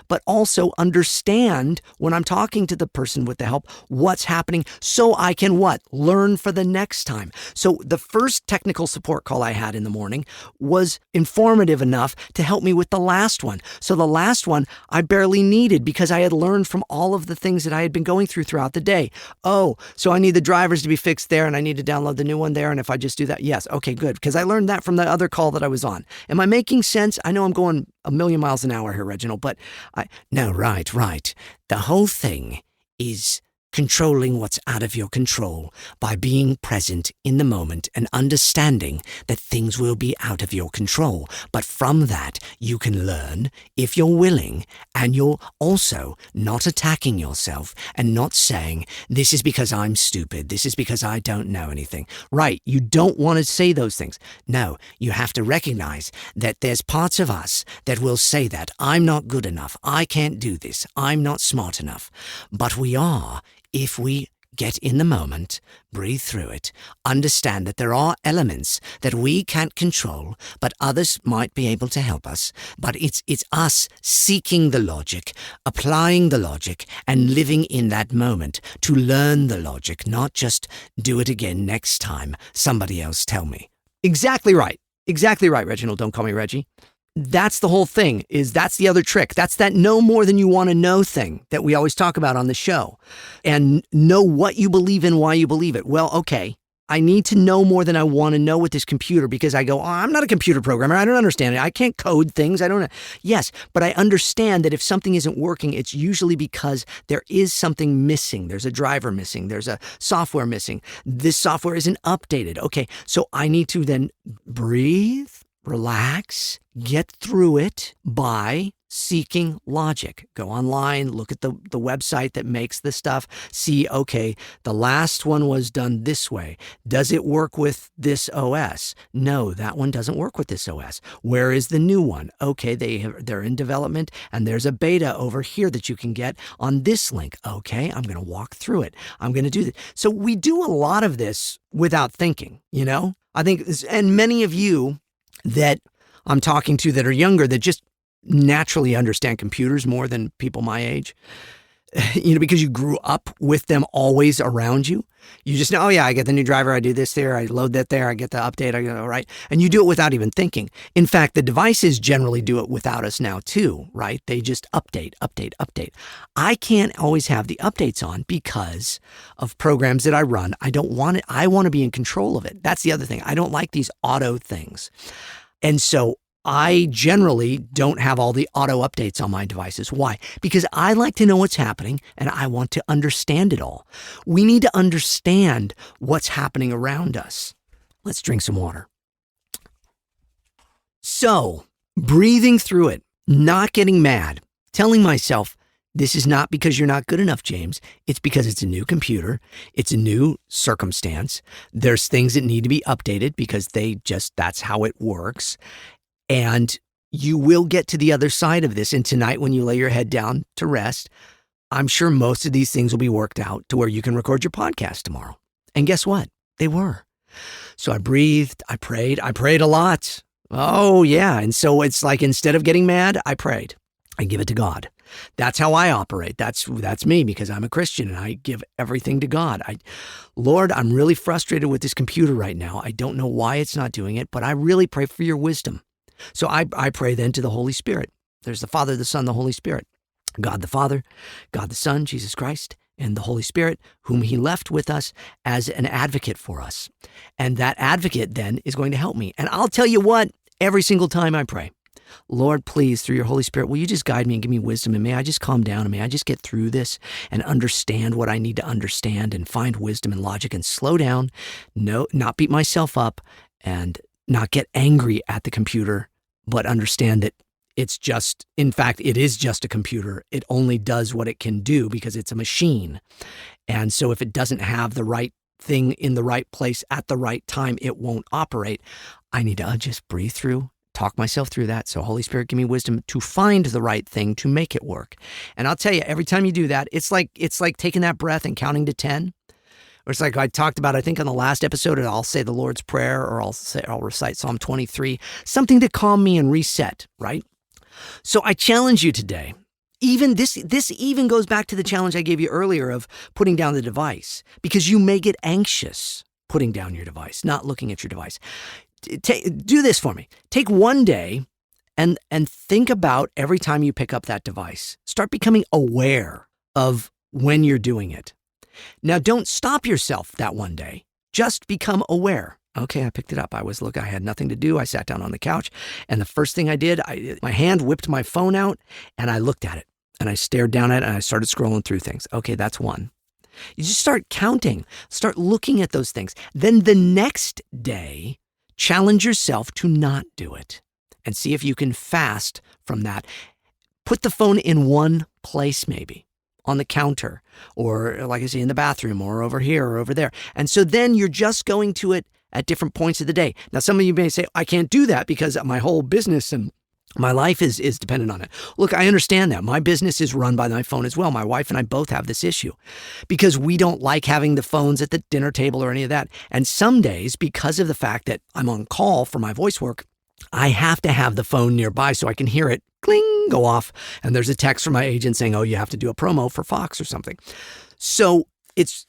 but also understand when I'm talking to the person with the help, what's happening, so I can what? Learn for the next time. So the first technical support call I had in the morning was informative enough to help me with the last one. So the last one I barely needed, because I had learned from all of the things that I had been going through throughout the day. Oh, so I need the drivers to be fixed there, and I need to download the new one there, and if I just do that, yes, okay, good, because I learned that from the other call that I was on. Am I making sense? I know I'm going a million miles an hour here, Reginald, but No, right. The whole thing is controlling what's out of your control by being present in the moment and understanding that things will be out of your control. But from that, you can learn if you're willing, and you're also not attacking yourself and not saying, this is because I'm stupid, this is because I don't know anything. Right, you don't want to say those things. No, you have to recognize that there's parts of us that will say that, I'm not good enough, I can't do this, I'm not smart enough. But we are, if we get in the moment, breathe through it, understand that there are elements that we can't control, but others might be able to help us. But it's us seeking the logic, applying the logic, and living in that moment to learn the logic, not just do it again next time somebody else tell me. Exactly right. Exactly right, Reginald. Don't call me Reggie. That's the whole thing. That's the other trick. That's that know more than you want to know thing that we always talk about on the show. And know what you believe in, why you believe it. Well, okay, I need to know more than I want to know with this computer, because I go, I'm not a computer programmer. I don't understand it. I can't code things. I don't know. Yes, but I understand that if something isn't working, it's usually because there is something missing. There's a driver missing. There's a software missing. This software isn't updated. Okay, so I need to then breathe, relax, get through it by seeking logic. Go online, look at the website that makes the stuff, see, okay, the last one was done this way. Does it work with this OS? No, that one doesn't work with this OS. Where is the new one? Okay, they're in development, and there's a beta over here that you can get on this link. Okay, I'm going to walk through it. I'm going to do this. So we do a lot of this without thinking, I think, and many of you that I'm talking to that are younger, that just naturally understand computers more than people my age, because you grew up with them always around you. You just know, oh yeah, I get the new driver, I do this there, I load that there, I get the update, I go, right? And you do it without even thinking. In fact, the devices generally do it without us now too, right? They just update. I can't always have the updates on because of programs that I run. I don't want it. I want to be in control of it. That's the other thing. I don't like these auto things. And so I generally don't have all the auto updates on my devices. Why? Because I like to know what's happening and I want to understand it all. We need to understand what's happening around us. Let's drink some water. So, breathing through it, not getting mad, telling myself, this is not because you're not good enough, James. It's because it's a new computer. It's a new circumstance. There's things that need to be updated because that's how it works. And you will get to the other side of this. And tonight, when you lay your head down to rest, I'm sure most of these things will be worked out to where you can record your podcast tomorrow. And guess what? They were. So I breathed, I prayed a lot. Oh yeah. And so it's like, instead of getting mad, I prayed. I give it to God. That's how I operate. That's me, because I'm a Christian and I give everything to God. Lord, I'm really frustrated with this computer right now. I don't know why it's not doing it, but I really pray for your wisdom. So I pray then to the Holy Spirit. There's the Father, the Son, the Holy Spirit. God the Father, God the Son, Jesus Christ, and the Holy Spirit, whom he left with us as an advocate for us. And that advocate then is going to help me. And I'll tell you what, every single time I pray, Lord, please, through your Holy Spirit, will you just guide me and give me wisdom? And may I just calm down and may I just get through this and understand what I need to understand and find wisdom and logic and slow down, not beat myself up and not get angry at the computer, but understand that it's just, in fact, it is just a computer. It only does what it can do because it's a machine. And so if it doesn't have the right thing in the right place at the right time, it won't operate. I need to just breathe through, talk myself through that. So Holy Spirit, give me wisdom to find the right thing to make it work. And I'll tell you, every time you do that, it's like taking that breath and counting to 10. Or it's like I talked about, I think on the last episode, I'll say the Lord's Prayer, or I'll recite Psalm 23, something to calm me and reset, right? So I challenge you today. Even this even goes back to the challenge I gave you earlier of putting down the device, because you may get anxious putting down your device, not looking at your device. Do this for me. Take one day and think about every time you pick up that device. Start becoming aware of when you're doing it. Now, don't stop yourself that one day. Just become aware. Okay, I picked it up. I had nothing to do. I sat down on the couch, and the first thing I did, my hand whipped my phone out, and I looked at it, and I stared down at it, and I started scrolling through things. Okay, that's one. You just start counting, start looking at those things. Then the next day, challenge yourself to not do it, and see if you can fast from that. Put the phone in one place, maybe on the counter, or like I say, in the bathroom, or over here, or over there. And so then you're just going to it at different points of the day. Now, some of you may say, I can't do that because my whole business and my life is dependent on it. Look, I understand that. My business is run by my phone as well. My wife and I both have this issue because we don't like having the phones at the dinner table or any of that. And some days, because of the fact that I'm on call for my voice work, I have to have the phone nearby so I can hear it cling, go off. And there's a text from my agent saying, oh, you have to do a promo for Fox or something. So it's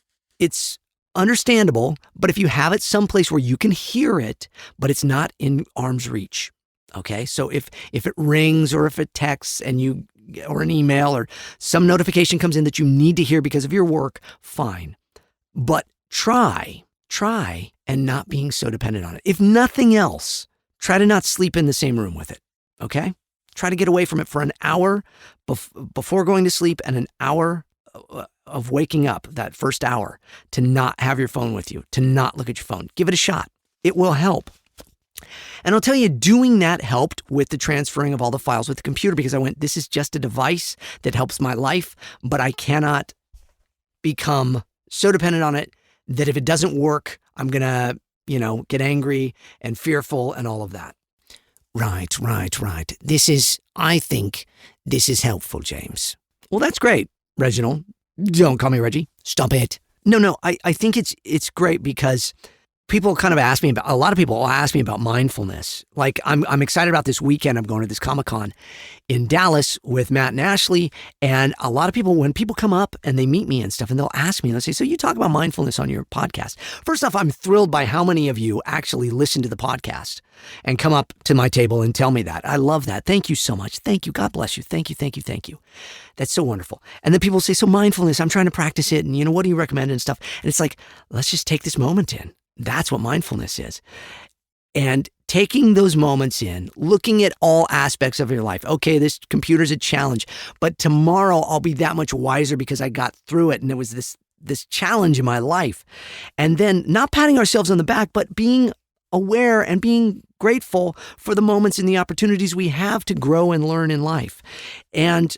understandable, but if you have it someplace where you can hear it, but it's not in arm's reach. Okay. So if it rings, or if it texts or an email or some notification comes in that you need to hear because of your work, fine. But try and not being so dependent on it. If nothing else, try to not sleep in the same room with it. Okay. Try to get away from it for an hour before going to sleep, and an hour of waking up, that first hour, to not have your phone with you, to not look at your phone. Give it a shot. It will help. And I'll tell you, doing that helped with the transferring of all the files with the computer, because I went, this is just a device that helps my life, but I cannot become so dependent on it that if it doesn't work, I'm going to, get angry and fearful and all of that. Right. I think this is helpful, James. Well, that's great, Reginald. Don't call me Reggie. Stop it. No, I think it's great because people kind of ask me a lot of people ask me about mindfulness. Like I'm excited about this weekend. I'm going to this Comic-Con in Dallas with Matt and Ashley. And a lot of people, when people come up and they meet me and stuff, and they'll ask me, and they'll say, so you talk about mindfulness on your podcast. First off, I'm thrilled by how many of you actually listen to the podcast and come up to my table and tell me that. I love that. Thank you so much. Thank you. God bless you. Thank you. That's so wonderful. And then people say, so mindfulness, I'm trying to practice it. And what do you recommend and stuff? And it's like, let's just take this moment in. That's what mindfulness is. And taking those moments in, looking at all aspects of your life. Okay, this computer's a challenge, but tomorrow I'll be that much wiser because I got through it. And there was this challenge in my life. And then not patting ourselves on the back, but being aware and being grateful for the moments and the opportunities we have to grow and learn in life. And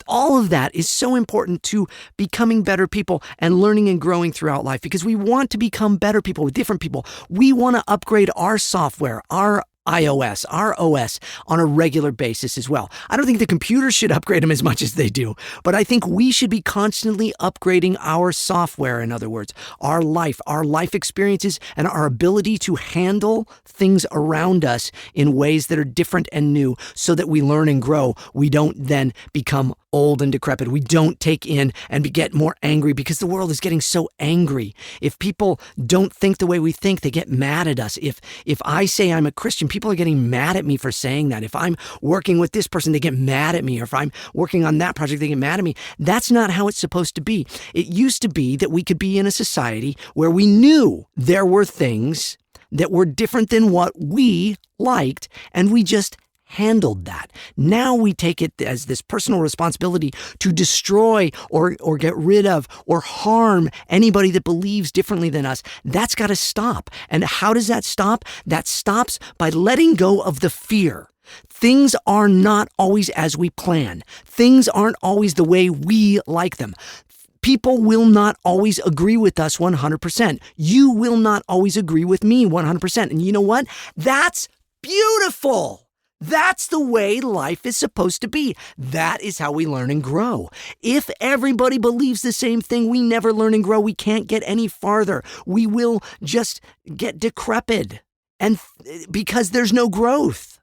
all of that is so important to becoming better people and learning and growing throughout life, because we want to become better people with different people. We want to upgrade our software, our iOS, our OS on a regular basis as well. I don't think the computers should upgrade them as much as they do, but I think we should be constantly upgrading our software, in other words, our life experiences, and our ability to handle things around us in ways that are different and new so that we learn and grow. We don't then become old and decrepit. We don't take in and get more angry, because the world is getting so angry. If people don't think the way we think, they get mad at us. If I say I'm a Christian, people are getting mad at me for saying that. If I'm working with this person, they get mad at me. Or if I'm working on that project, they get mad at me. That's not how it's supposed to be. It used to be that we could be in a society where we knew there were things that were different than what we liked, and we just handled that. Now we take it as this personal responsibility to destroy or get rid of or harm anybody that believes differently than us. That's got to stop. And how does that stop? That stops by letting go of the fear. Things are not always as we plan. Things aren't always the way we like them. People will not always agree with us 100%. You will not always agree with me 100%. And you know what? That's beautiful. That's the way life is supposed to be. That is how we learn and grow. If everybody believes the same thing, we never learn and grow. We can't get any farther. We will just get decrepit, and because there's no growth.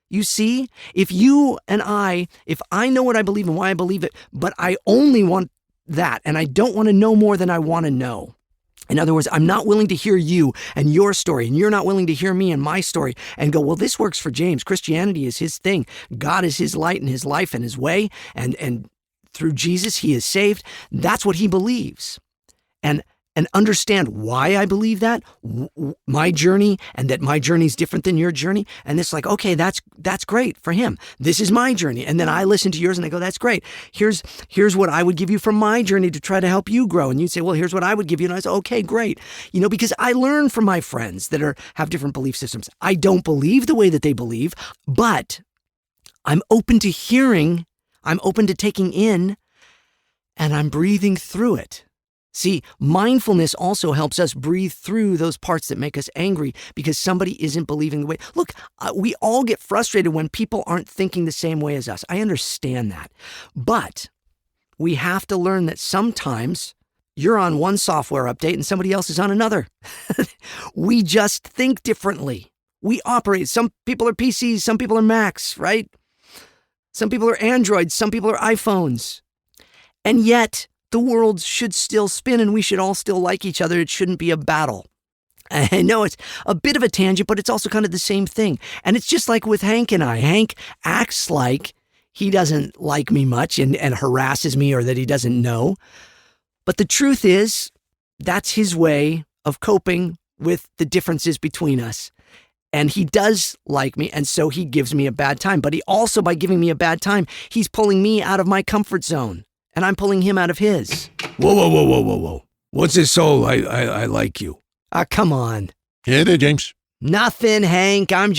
You see, if I know what I believe and why I believe it, but I only want that, and I don't want to know more than I want to know. In other words, I'm not willing to hear you and your story, and you're not willing to hear me and my story and go, well, this works for James. Christianity is his thing. God is his light and his life and his way. And through Jesus, he is saved. That's what he believes. And understand why I believe that, my journey, and that my journey is different than your journey. And it's like, okay, that's great for him. This is my journey. And then I listen to yours and I go, that's great. Here's what I would give you from my journey to try to help you grow. And you'd say, well, here's what I would give you. And I say, okay, great. Because I learn from my friends that have different belief systems. I don't believe the way that they believe, but I'm open to hearing, I'm open to taking in, and I'm breathing through it. See, mindfulness also helps us breathe through those parts that make us angry because somebody isn't believing the way. Look, we all get frustrated when people aren't thinking the same way as us. I understand that. But we have to learn that sometimes you're on one software update and somebody else is on another. We just think differently. We operate. Some people are PCs, some people are Macs, right? Some people are Androids, some people are iPhones. And yet, the world should still spin and we should all still like each other. It shouldn't be a battle. I know it's a bit of a tangent, but it's also kind of the same thing. And it's just like with Hank and I. Hank acts like he doesn't like me much and harasses me or that he doesn't know. But the truth is, that's his way of coping with the differences between us. And he does like me, and so he gives me a bad time. But he also, by giving me a bad time, he's pulling me out of my comfort zone. And I'm pulling him out of his. Whoa. What's this whole I like you? Come on. Yeah, there, James. Nothing, Hank. I'm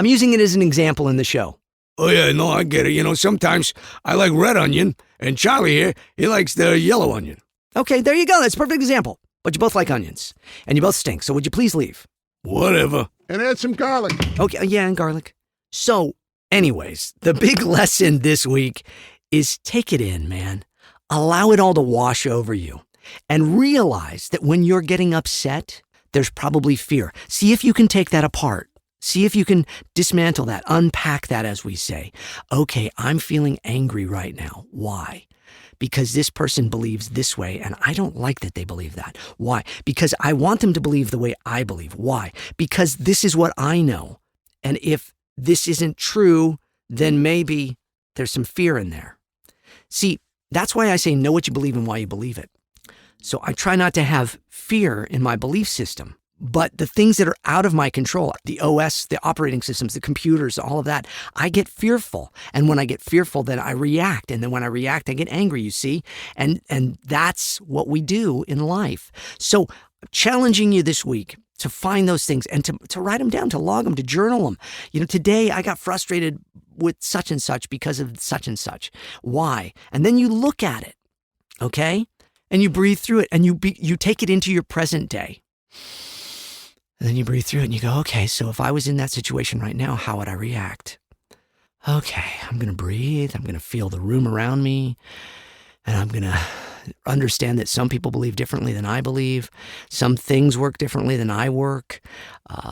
using it as an example in the show. Oh, yeah, no, I get it. Sometimes I like red onion, and Charlie here, he likes the yellow onion. Okay, there you go. That's a perfect example. But you both like onions, and you both stink, so would you please leave? Whatever. And add some garlic. Okay, yeah, and garlic. So, anyways, the big lesson this week is take it in, man. Allow it all to wash over you. And realize that when you're getting upset, there's probably fear. See if you can take that apart. See if you can dismantle that, unpack that, as we say. Okay, I'm feeling angry right now. Why? Because this person believes this way, and I don't like that they believe that. Why? Because I want them to believe the way I believe. Why? Because this is what I know. And if this isn't true, then maybe there's some fear in there. See, that's why I say know what you believe and why you believe it. So I try not to have fear in my belief system. But the things that are out of my control, the OS, the operating systems, the computers, all of that, I get fearful. And when I get fearful, then I react. And then when I react, I get angry, you see? And that's what we do in life. So challenging you this week to find those things and to write them down, to log them, to journal them. Today I got frustrated with such and such because of such and such. Why? And then you look at it, okay? And you breathe through it, and you take it into your present day. And then you breathe through it and you go, okay, so if I was in that situation right now, how would I react? Okay, I'm going to breathe. I'm going to feel the room around me. And I'm going to understand that some people believe differently than I believe. Some things work differently than I work.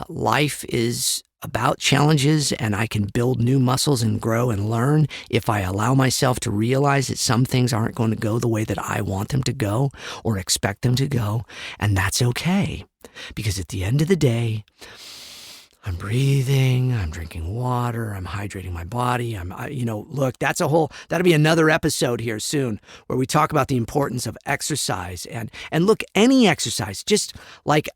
Life is about challenges, and I can build new muscles and grow and learn if I allow myself to realize that some things aren't going to go the way that I want them to go or expect them to go. And that's okay, because at the end of the day, I'm breathing, I'm drinking water, I'm hydrating my body. Look, that'll be another episode here soon where we talk about the importance of exercise and look, any exercise, just like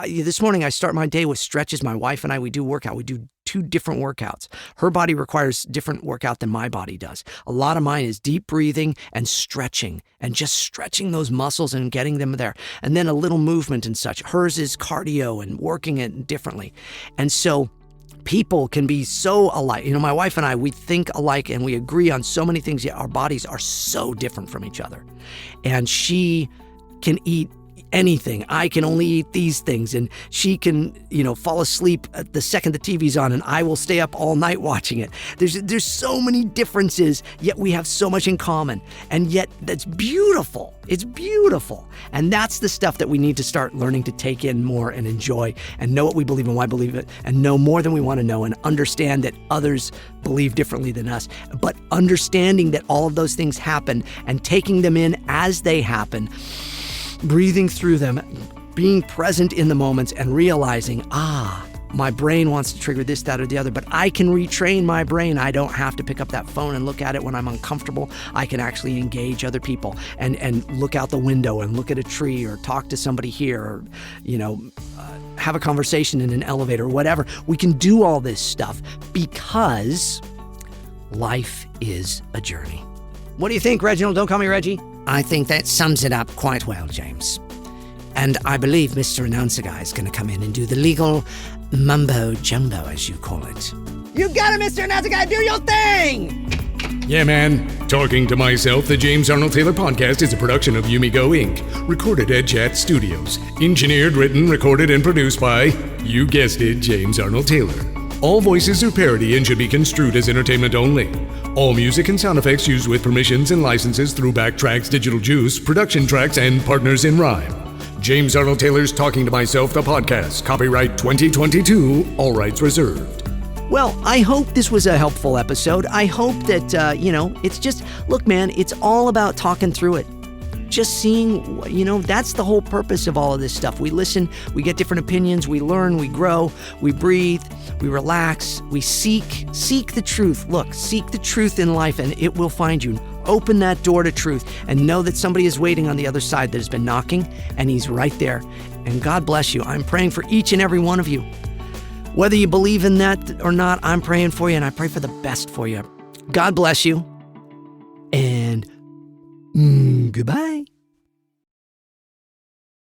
this morning, I start my day with stretches. My wife and I, we do workout. We do 2 different workouts. Her body requires different workout than my body does. A lot of mine is deep breathing and stretching and just stretching those muscles and getting them there. And then a little movement and such. Hers is cardio and working it differently. And so people can be so alike. My wife and I, we think alike and we agree on so many things, yet our bodies are so different from each other. And she can eat anything. I can only eat these things, and she can, fall asleep at the second the TV's on, and I will stay up all night watching it. There's so many differences, yet we have so much in common, and yet that's beautiful. It's beautiful, and that's the stuff that we need to start learning to take in more and enjoy, and know what we believe and why we believe it, and know more than we want to know, and understand that others believe differently than us, but understanding that all of those things happen and taking them in as they happen. Breathing through them, being present in the moments and realizing, my brain wants to trigger this, that, or the other, but I can retrain my brain. I don't have to pick up that phone and look at it when I'm uncomfortable. I can actually engage other people and look out the window and look at a tree or talk to somebody here or, have a conversation in an elevator or whatever. We can do all this stuff because life is a journey. What do you think, Reginald? Don't call me Reggie. I think that sums it up quite well, James. And I believe Mr. Announcer Guy is going to come in and do the legal mumbo-jumbo, as you call it. You got it, Mr. Announcer Guy. Do your thing! Yeah, man. Talking to Myself, the James Arnold Taylor Podcast is a production of Yumigo Inc., recorded at JAT Studios. Engineered, written, recorded, and produced by, you guessed it, James Arnold Taylor. All voices are parody and should be construed as entertainment only. All music and sound effects used with permissions and licenses through Backtracks, Digital Juice, Production Tracks, and Partners in Rhyme. James Arnold Taylor's Talking to Myself, the podcast. Copyright 2022. All rights reserved. Well, I hope this was a helpful episode. I hope that, it's just, look, man, it's all about talking through it. Just seeing, that's the whole purpose of all of this stuff. We listen, we get different opinions, we learn, we grow, we breathe, we relax, we seek the truth. Look, seek the truth in life and it will find you. Open that door to truth and know that somebody is waiting on the other side that has been knocking, and he's right there. And God bless you. I'm praying for each and every one of you. Whether you believe in that or not, I'm praying for you, and I pray for the best for you. God bless you. And goodbye.